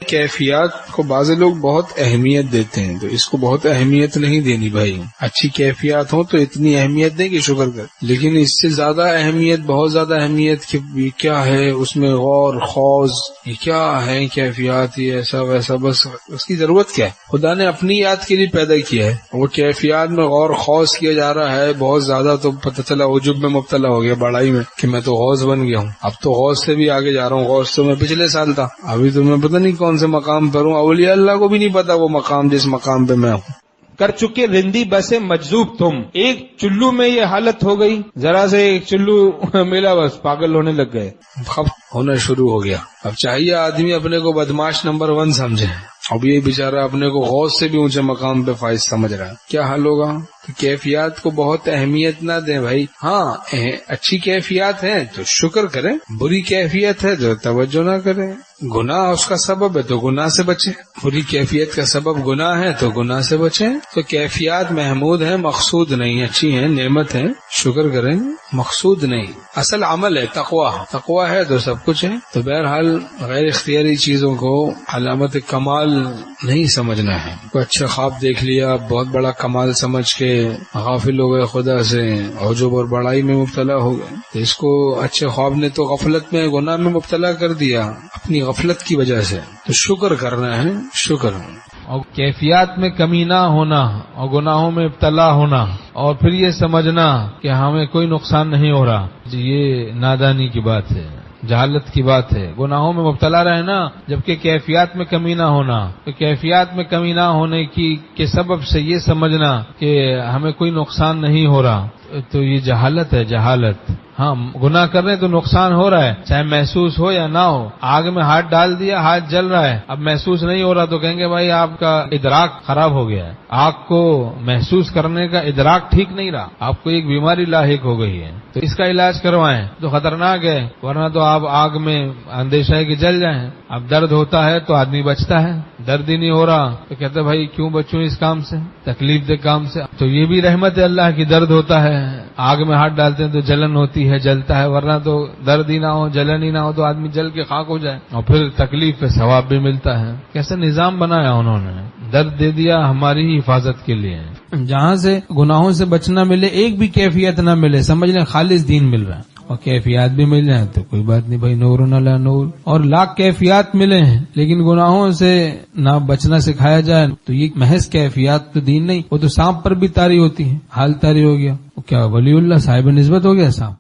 کیفیات کو بعض لوگ بہت اہمیت دیتے ہیں، تو اس کو بہت اہمیت نہیں دینی بھائی. اچھی کیفیات ہو تو اتنی اہمیت دیں کہ شکر کر، لیکن اس سے زیادہ اہمیت، بہت زیادہ اہمیت کہ یہ کیا ہے، اس میں غور خوض، یہ کیا ہے کیفیات، یہ ایسا ویسا، بس اس کی ضرورت کیا ہے؟ خدا نے اپنی یاد کے لیے پیدا کیا ہے، وہ کیفیات میں غور خوض کیا جا رہا ہے بہت زیادہ، تو پتہ چلا عجب میں مبتلا ہو گیا، بڑائی میں، کہ میں تو غوث بن گیا ہوں. اب تو غوث سے بھی آگے جا رہا ہوں. غوث تو میں پچھلے سال تھا، ابھی تو میں پتہ نہیں کون سے مقام پر ہوں. اولیاء اللہ کو بھی نہیں پتا وہ مقام جس مقام پہ میں ہوں. کر چکے رندی بسے مجذوب تم، ایک چلو میں یہ حالت ہو گئی، ذرا سے ایک چلو ملا بس پاگل ہونے لگ گئے، خب ہونا شروع ہو گیا. اب چاہیے آدمی اپنے کو بدماش نمبر 1 سمجھے، اب یہ بیچارہ اپنے کو غوث سے بھی اونچے مقام پہ فائز سمجھ رہا ہے. کیا حل ہوگا؟ کیفیات کو بہت اہمیت نہ دیں بھائی. ہاں اچھی کیفیات ہیں تو شکر کریں، بری کیفیت ہے تو توجہ نہ کریں. گناہ اس کا سبب ہے تو گناہ سے بچیں، بری کیفیت کا سبب گناہ ہے تو گناہ سے بچیں. تو کیفیات محمود ہیں، مقصود نہیں. اچھی ہیں، نعمت ہے، شکر کریں، مقصود نہیں. اصل عمل ہے تقویٰ، تقویٰ ہے تو سب کچھ ہے. تو بہرحال غیر اختیاری چیزوں کو علامت کمال نہیں سمجھنا ہے. کوئی اچھا خواب دیکھ لیا، بہت بڑا کمال سمجھ کے غافل ہو گئے خدا سے، عجب اور بڑائی میں مبتلا ہو گئے. تو اس کو اچھے خواب نے تو غفلت میں، گناہ میں مبتلا کر دیا اپنی غفلت کی وجہ سے. تو شکر کرنا ہے، شکر. اور کیفیات میں کمی نہ ہونا اور گناہوں میں ابتلا ہونا، اور پھر یہ سمجھنا کہ ہمیں کوئی نقصان نہیں ہو رہا، یہ نادانی کی بات ہے، جہالت کی بات ہے. گناہوں میں مبتلا رہنا جبکہ کیفیات میں کمی نہ ہونا. تو کیفیات میں کمی نہ ہونے کے سبب سے یہ سمجھنا کہ ہمیں کوئی نقصان نہیں ہو رہا، تو یہ جہالت ہے، جہالت. ہاں گناہ کر رہے ہیں تو نقصان ہو رہا ہے، چاہے محسوس ہو یا نہ ہو. آگ میں ہاتھ ڈال دیا، ہاتھ جل رہا ہے، اب محسوس نہیں ہو رہا تو کہیں گے بھائی آپ کا ادراک خراب ہو گیا ہے، آگ کو محسوس کرنے کا ادراک ٹھیک نہیں رہا، آپ کو ایک بیماری لاحق ہو گئی ہے. تو اس کا علاج کروائیں. تو خطرناک ہے، ورنہ تو آپ آگ میں اندیشہ ہے کہ جل جائیں. اب درد ہوتا ہے تو آدمی بچتا ہے، درد ہی نہیں ہو رہا تو کہتے بھائی کیوں بچوں اس کام سے، تکلیف دہ کام سے. تو یہ بھی رحمت ہے اللہ کی، درد ہوتا ہے، آگ میں ہاتھ ڈالتے ہیں تو جلن ہوتی ہے، جلتا ہے، ورنہ تو درد ہی نہ ہو، جلن ہی نہ ہو تو آدمی جل کے خاک ہو جائے، اور پھر تکلیف پہ ثواب بھی ملتا ہے. کیسے نظام بنایا انہوں نے، درد دے دیا ہماری ہی حفاظت کے لیے. جہاں سے گناہوں سے بچنا ملے، ایک بھی کیفیت نہ ملے، سمجھ لیں خالص دین مل رہا ہے. اور کیفیات بھی مل جائیں تو کوئی بات نہیں بھائی، نور علی نور. اور لاکھ کیفیات ملے ہیں لیکن گناہوں سے نہ بچنا سکھایا جائے تو یہ محض کیفیات تو دین نہیں. وہ تو سانپ پر بھی طاری ہوتی ہے، حال طاری ہو گیا، کیا ولی اللہ صاحب نسبت ہو گیا سانپ.